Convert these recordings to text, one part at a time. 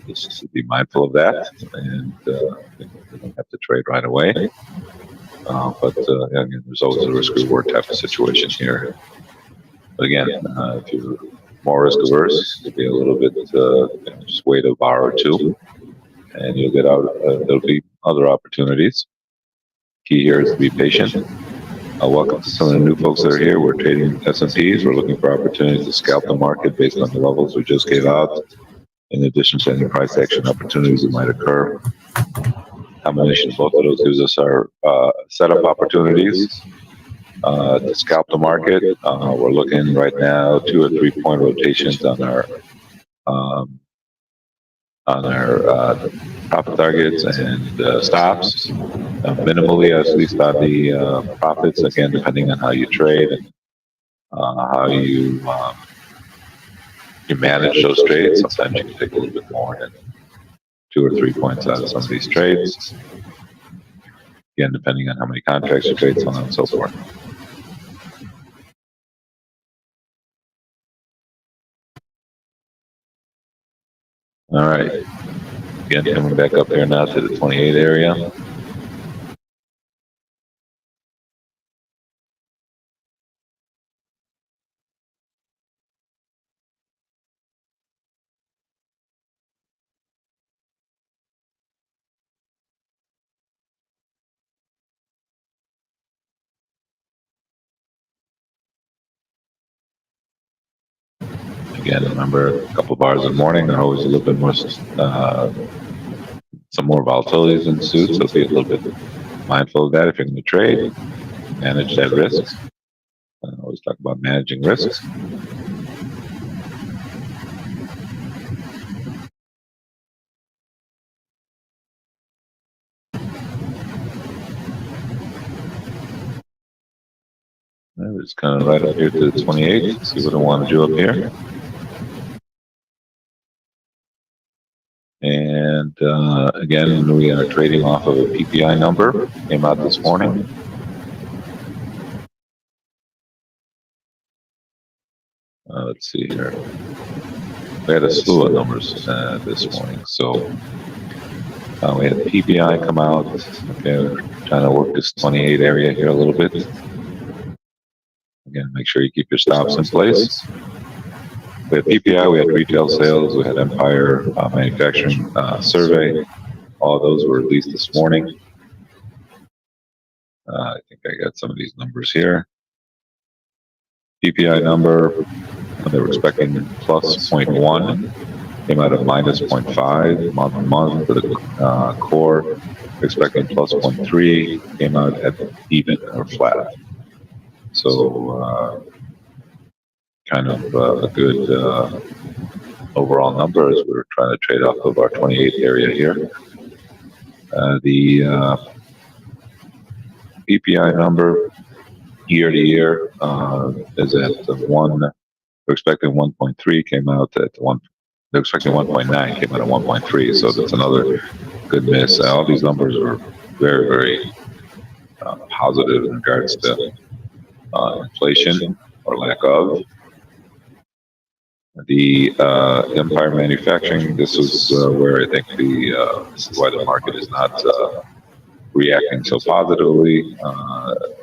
Just to be mindful of that, and you don't have to trade right away. But again, there's always a risk reward type of situation here. But again, if you're more risk averse, you'll be a little bit just wait a bar or two, and you'll get out. There'll be other opportunities. Key here is to be patient. Welcome to some of the new folks that are here. We're trading S&Ps. We're looking for opportunities to scalp the market based on the levels we just gave out, in addition to any price action opportunities that might occur. Combination of both of those gives us our setup opportunities to scalp the market. We're looking right now 2 or 3 point rotations on our profit targets and stops, minimally at least on the profits, again depending on how you trade and how you manage those trades. Sometimes you can take a little bit more than 2 or 3 points out of some of these trades, again depending on how many contracts you trade, so on and so forth. All right, again coming back up here now to the 28 area. Again, remember, a couple of bars in the morning, there are always a little bit more, some more volatilities ensued, so be a little bit mindful of that if you're going to trade. Manage that risk. I always talk about managing risks. It's kind of right up here to the 28. See what I want to do up here. And again, we are trading off of a PPI number. Came out this morning. Let's see here. We had a slew of numbers this morning. So we had PPI come out. Okay, we're trying to work this 28 area here a little bit. Again, make sure you keep your stops in place. We had PPI, we had retail sales, we had Empire manufacturing survey. All of those were released this morning. I think I got some of these numbers here. PPI number, they were expecting plus 0.1, came out of minus 0.5 month to month for the core. Expecting plus 0.3, came out at even or flat. So kind of a good overall number as we're trying to trade off of our 28 area here. The PPI number year to year is at 1. They're expecting 1.3, came out at 1. They're expecting 1.9, came out at 1.3. So that's another good miss. All these numbers are very, very positive in regards to inflation or lack of. The Empire manufacturing, this is where I think this is why the market is not reacting so positively.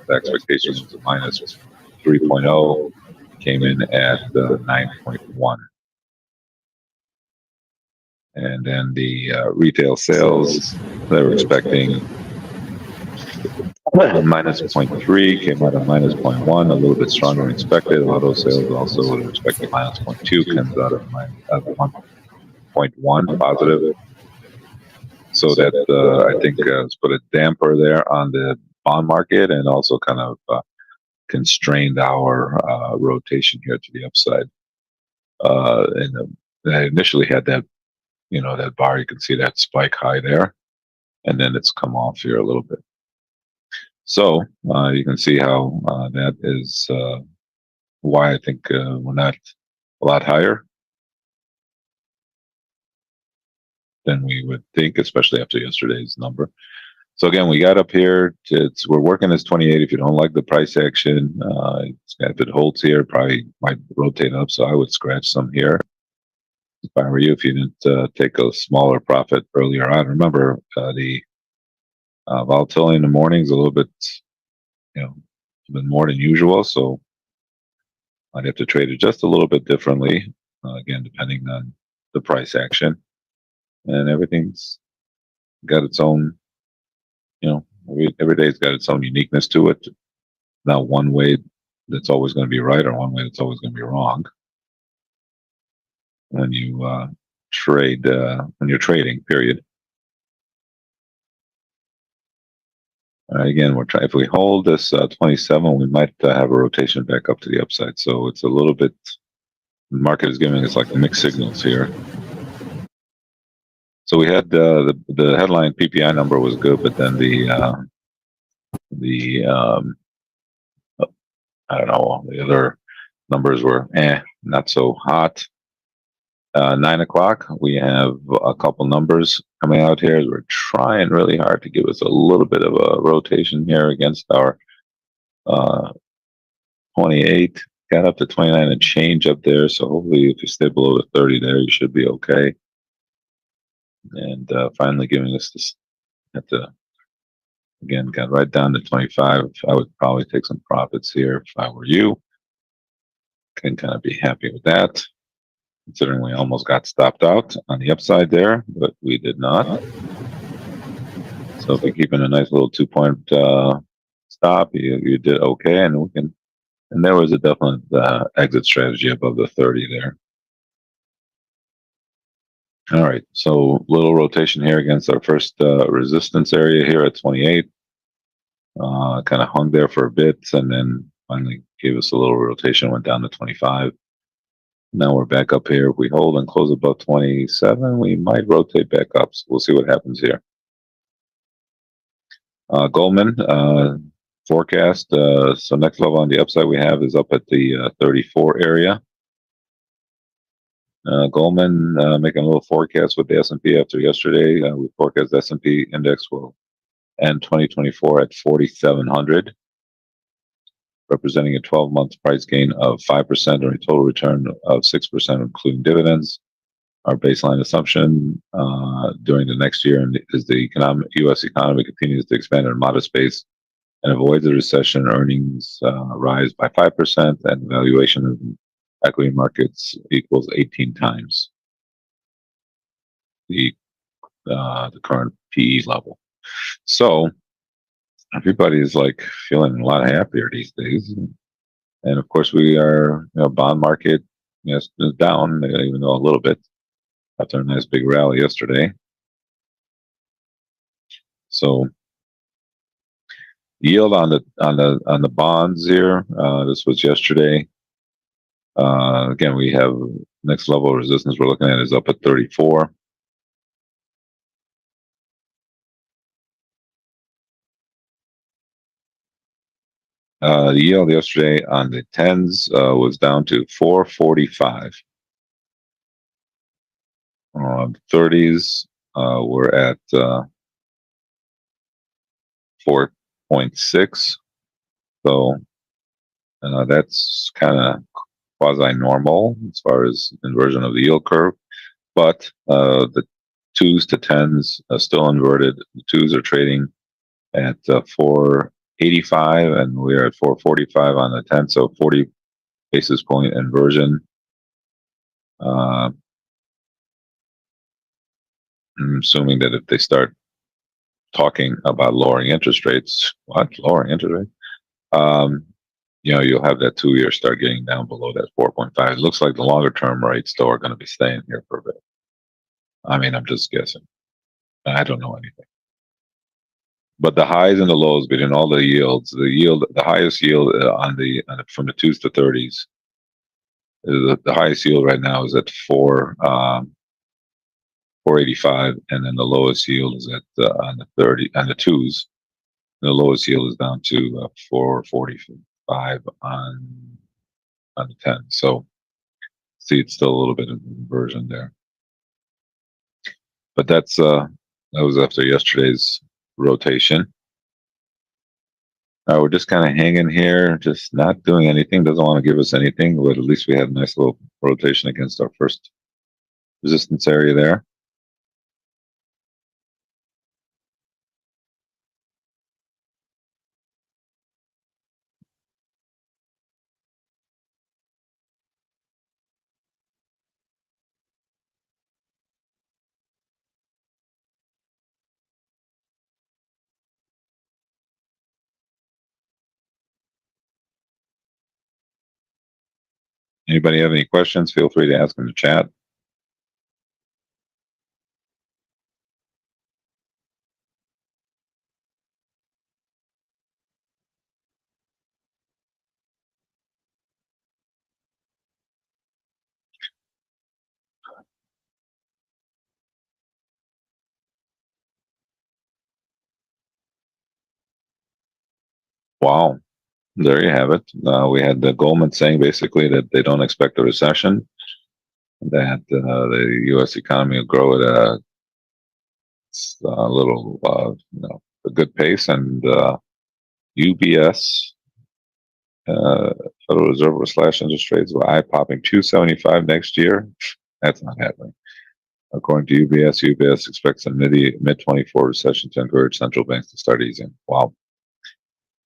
The expectation was a minus 3.0, came in at 9.1. And then the retail sales, they were expecting minus 0.3, came out at minus 0.1, a little bit stronger than expected. Auto sales also were expecting minus 0.2, comes out at 1.1 positive. So that I think has put a damper there on the bond market and also kind of constrained our rotation here to the upside. And I initially had that, that bar, you can see that spike high there, and then it's come off here a little bit. So you can see how that is why I think we're not a lot higher than we would think, especially after yesterday's number. So again, we got up here. We're working as 28. If you don't like the price action, if it holds here, probably might rotate up. So I would scratch some here. if I were you, if you didn't take a smaller profit earlier on. Remember, the volatility in the morning is a little bit, a bit more than usual, so I'd have to trade it just a little bit differently, again, depending on the price action. And everything's got its own, every day's got its own uniqueness to it. Not one way that's always going to be right or one way that's always going to be wrong. When you trade, when you're trading, period. Again, we're trying. If we hold this 27, we might have a rotation back up to the upside. So it's a little bit. The market is giving us like mixed signals here. So we had the headline PPI number was good, but then I don't know, the other numbers were not so hot. 9 o'clock, we have a couple numbers coming out here. We're trying really hard to give us a little bit of a rotation here against our 28. Got up to 29 and change up there. So hopefully if you stay below the 30 there, you should be okay. And finally giving us this again, got right down to 25. I would probably take some profits here if I were you. Can kind of be happy with that, considering we almost got stopped out on the upside there, but we did not. So if you're keeping a nice little 2-point stop, you did okay, and and there was a definite exit strategy above the 30 there. All right, so little rotation here against our first resistance area here at 28. Kind of hung there for a bit, and then finally gave us a little rotation, went down to 25. Now we're back up here. If we hold and close above 27, we might rotate back up. So we'll see what happens here. Goldman forecast. So next level on the upside we have is up at the 34 area. Goldman making a little forecast with the S&P after yesterday. We forecast the S&P index will end 2024 at 4,700. Representing a 12-month price gain of 5% or a total return of 6%, including dividends. Our baseline assumption during the next year is the U.S. economy continues to expand at a modest pace and avoids a recession. Earnings rise by 5%, and valuation of equity markets equals 18 times the current PE level. So everybody's like feeling a lot happier these days, and of course we are. Bond market, is down, even though a little bit after a nice big rally yesterday. So yield on the bonds here. This was yesterday. Again, we have next level of resistance we're looking at is up at 34. The yield yesterday on the 10s was down to 4.45. 30s were at 4.6. So that's kind of quasi-normal as far as inversion of the yield curve. But the 2s to 10s are still inverted. The 2s are trading at 485, and we're at 445 on the 10, so 40 basis point inversion. I'm assuming that if they start talking about lowering interest rates, lowering interest rates? You'll have that 2-year start getting down below that 4.5. It looks like the longer term rates still are going to be staying here for a bit. I mean, I'm just guessing. I don't know anything. But the highs and the lows between all the yields, the highest yield from the 2s to 30s, the highest yield right now is at 485, and then the lowest yield is at on the 2s. The lowest yield is down to 445 on the 10. So see, it's still a little bit of inversion there. But that was after yesterday's rotation. We're just kind of hanging here, just not doing anything. Doesn't want to give us anything, but at least we had a nice little rotation against our first resistance area there. Anybody have any questions? Feel free to ask in the chat. Wow. There you have it. We had the Goldman saying basically that they don't expect a recession, that the U.S. economy will grow at a little, a good pace, and UBS, Federal Reserve will slash interest rates with eye-popping 275 next year. That's not happening. According to UBS expects a mid-24 recession to encourage central banks to start easing. Wow.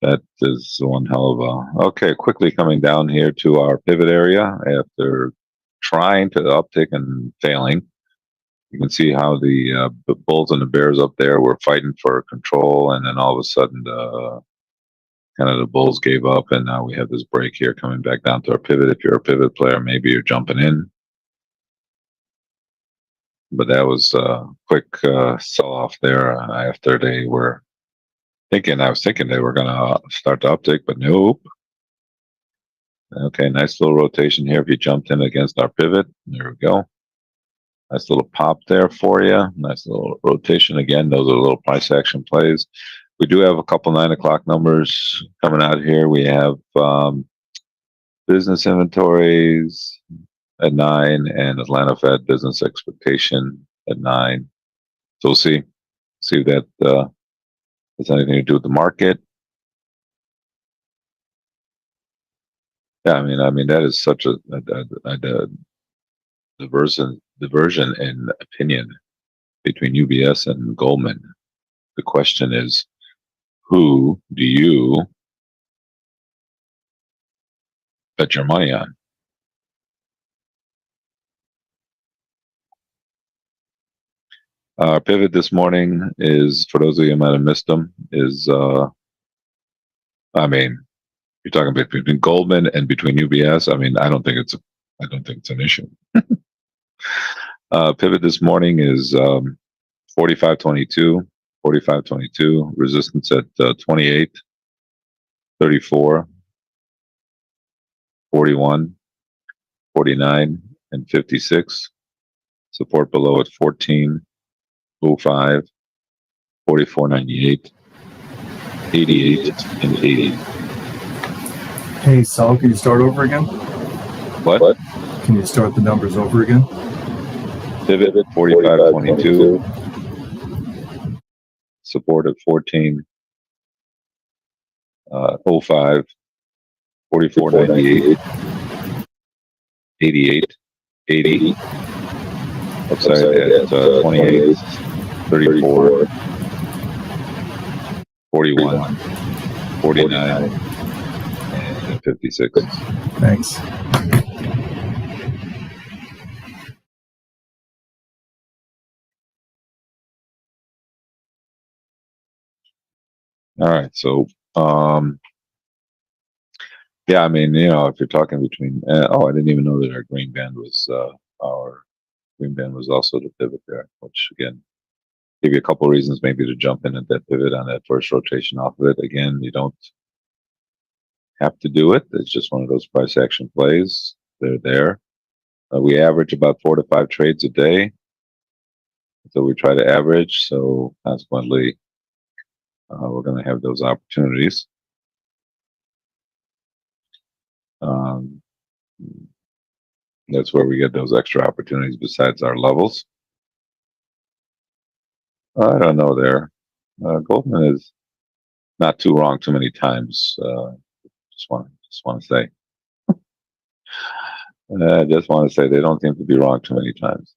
That is one hell of a... Okay, quickly coming down here to our pivot area after trying to uptick and failing. You can see how the bulls and the bears up there were fighting for control, and then all of a sudden kind of the bulls gave up, and now we have this break here coming back down to our pivot. If you're a pivot player, maybe you're jumping in. But that was a quick sell-off there after they were thinking, I was thinking they were going to start to uptick, but nope. Okay, nice little rotation here. If you jumped in against our pivot, there we go. Nice little pop there for you. Nice little rotation again. Those are little price action plays. We do have a couple 9 o'clock numbers coming out here. We have business inventories at 9 and Atlanta Fed business expectation at 9. So we'll see if that has anything to do with the market. Yeah, I mean that is such a diversion in opinion between UBS and Goldman. The question is, who do you bet your money on? Our pivot this morning is, for those of you who might have missed them, is you're talking between Goldman and between UBS. I don't think it's an issue. Pivot this morning is 45.22, 45.22, resistance at 28, 34, 41, 49, and 56. Support below at 14, 05, 44.98, 88, and 80. Hey, Sal, can you start over again? What? Can you start the numbers over again? Pivot at 45.22. Support at 14, 05, 44.98, 88, 80. Upside at 28, 34, 41, 49, and 56. Thanks. All right, so yeah, if you're talking between I didn't even know that our green band was also the pivot there, which again give you a couple of reasons maybe to jump in at that pivot on that first rotation off of it. Again, you don't have to do it. It's just one of those price action plays. They're there. We average about 4 to 5 trades a day, so we try to average. So consequently, we're going to have those opportunities. That's where we get those extra opportunities besides our levels. I don't know there. Goldman is not too wrong too many times. Just want to say. I just want to say they don't seem to be wrong too many times.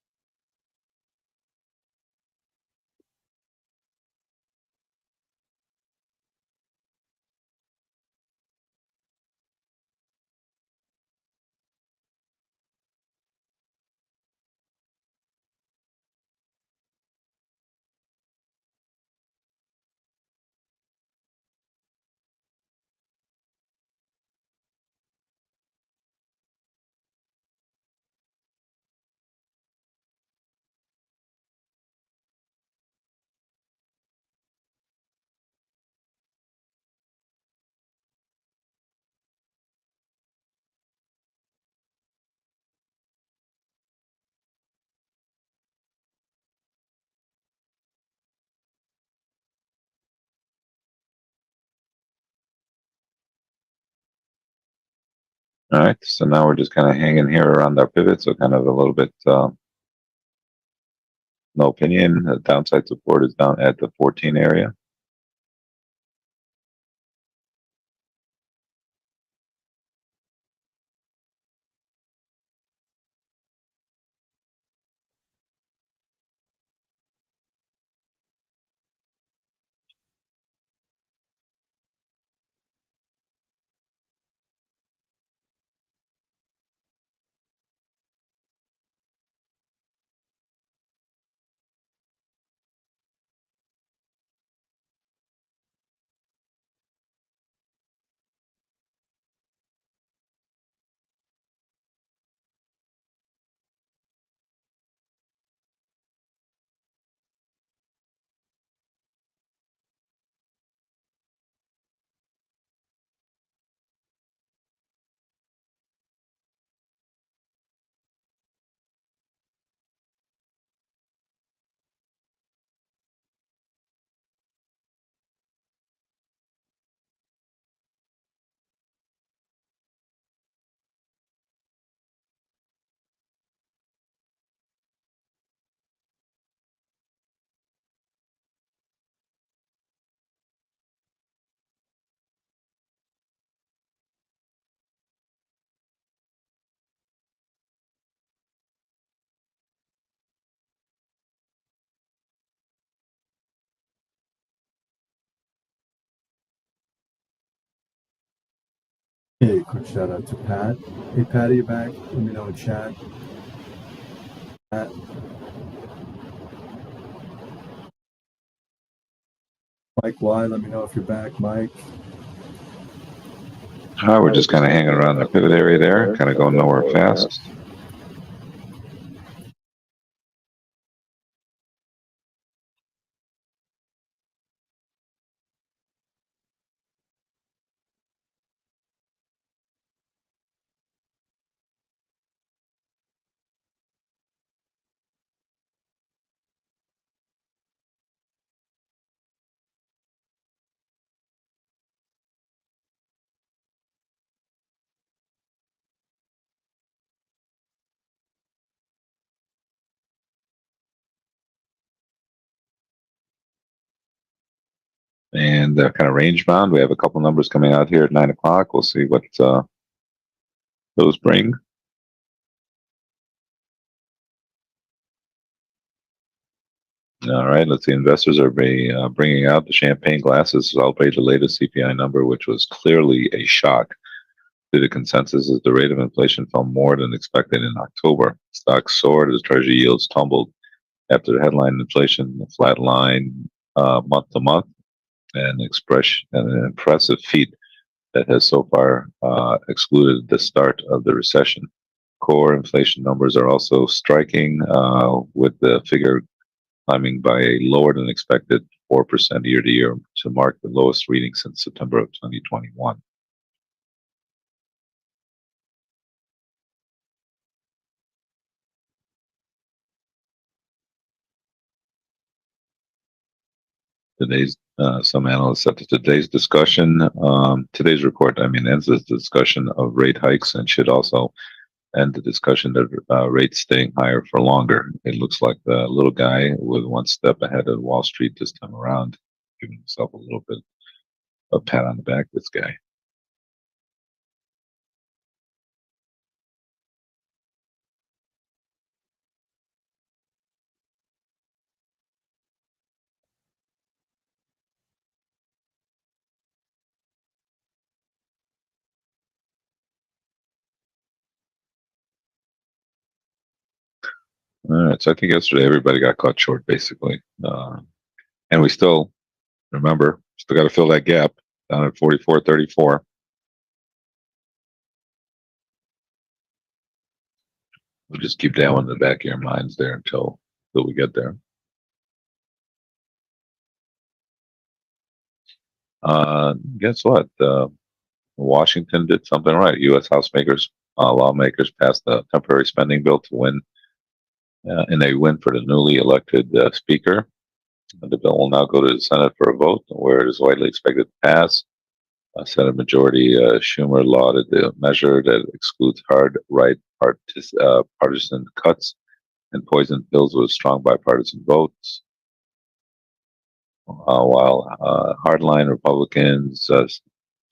All right, so now we're just kind of hanging here around our pivot, so kind of a little bit no opinion. The downside support is down at the 14 area. Hey, quick shout out to Pat. Hey, Pat, are you back? Let me know in chat. Pat. Mike Y, let me know if you're back, Mike. All right, we're just kind of hanging around the pivot area there, kind of going nowhere fast. And kind of range bound. We have a couple numbers coming out here at 9 o'clock. We'll see what those bring. All right, let's see. Investors are bringing out the champagne glasses to celebrate the latest CPI number, which was clearly a shock. The consensus is the rate of inflation fell more than expected in October. Stocks soared as Treasury yields tumbled after the headline inflation flatlined month to month, an impressive feat that has so far excluded the start of the recession. Core inflation numbers are also striking, with the figure climbing by a lower than expected 4% year to year to mark the lowest reading since September of 2021. Today's some analysts said that today's report, ends this discussion of rate hikes and should also end the discussion of rates staying higher for longer. It looks like the little guy with one step ahead of Wall Street this time around, giving himself a little bit of a pat on the back. This guy. All right, so I think yesterday everybody got caught short, basically, and we still got to fill that gap down at 44.34. We'll just keep that one in the back of your minds there until we get there. Guess what? Washington did something right. U.S. lawmakers passed a temporary spending bill to win, and they win for the newly elected speaker. The bill will now go to the Senate for a vote, where it is widely expected to pass. Senate Majority Schumer lauded the measure that excludes hard right partisan cuts and poison pills with strong bipartisan votes. While hardline Republicans said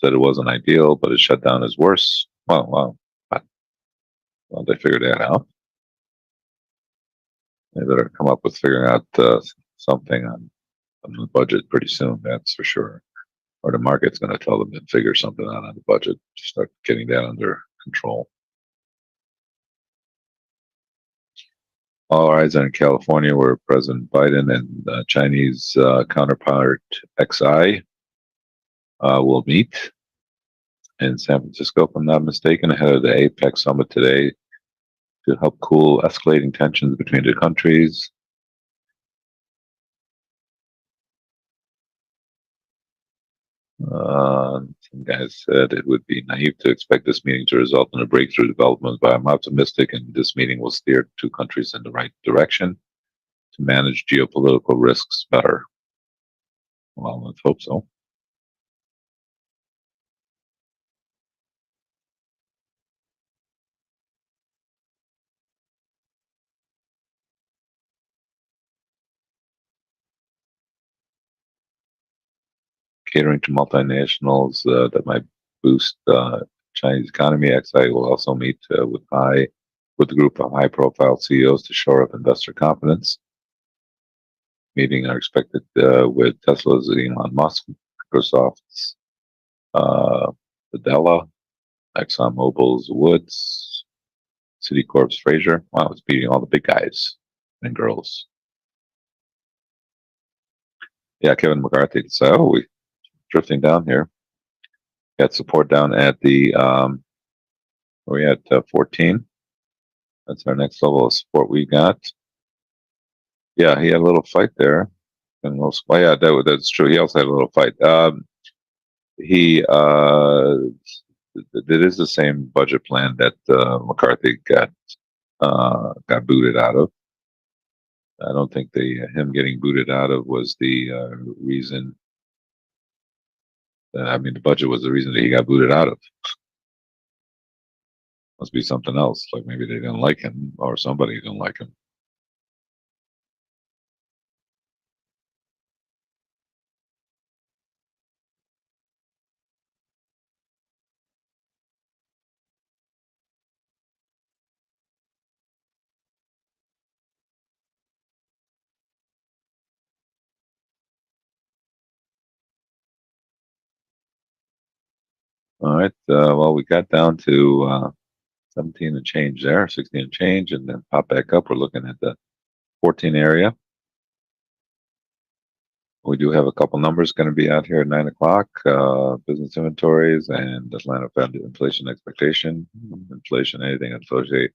it wasn't ideal, but a shutdown is worse. Well, they figured that out. They better come up with figuring out something on the budget pretty soon, that's for sure. Or the market's going to tell them to figure something out on the budget to start getting that under control. All eyes are in California, where President Biden and Chinese counterpart Xi will meet in San Francisco, if I'm not mistaken, ahead of the APEC summit today to help cool escalating tensions between the countries. Some guys said it would be naive to expect this meeting to result in a breakthrough development, but I'm optimistic, and this meeting will steer two countries in the right direction to manage geopolitical risks better. Well, let's hope so. Catering to multinationals that might boost Chinese economy. Xi will also meet with a group of high-profile CEOs to shore up investor confidence. Meeting are expected with Tesla's Elon Musk, Microsoft's Fidela, ExxonMobil's Woods, Citicorp's Fraser. Wow, it's beating all the big guys and girls. Yeah, Kevin McCarthy. So we drifting down here. Got support down at the we're at 14. That's our next level of support we got. Yeah, he had a little fight there. And yeah, that's true. He also had a little fight. It is the same budget plan that McCarthy got booted out of. I don't think him getting booted out of was the reason. The budget was the reason that he got booted out of. Must be something else. Like maybe they didn't like him, or somebody didn't like him. All right. Well, we got down to 17 and change there, 16 and change, and then pop back up. We're looking at the 14 area. We do have a couple numbers going to be out here at 9 o'clock. Business inventories and Atlanta Fed inflation expectation. Inflation, anything associated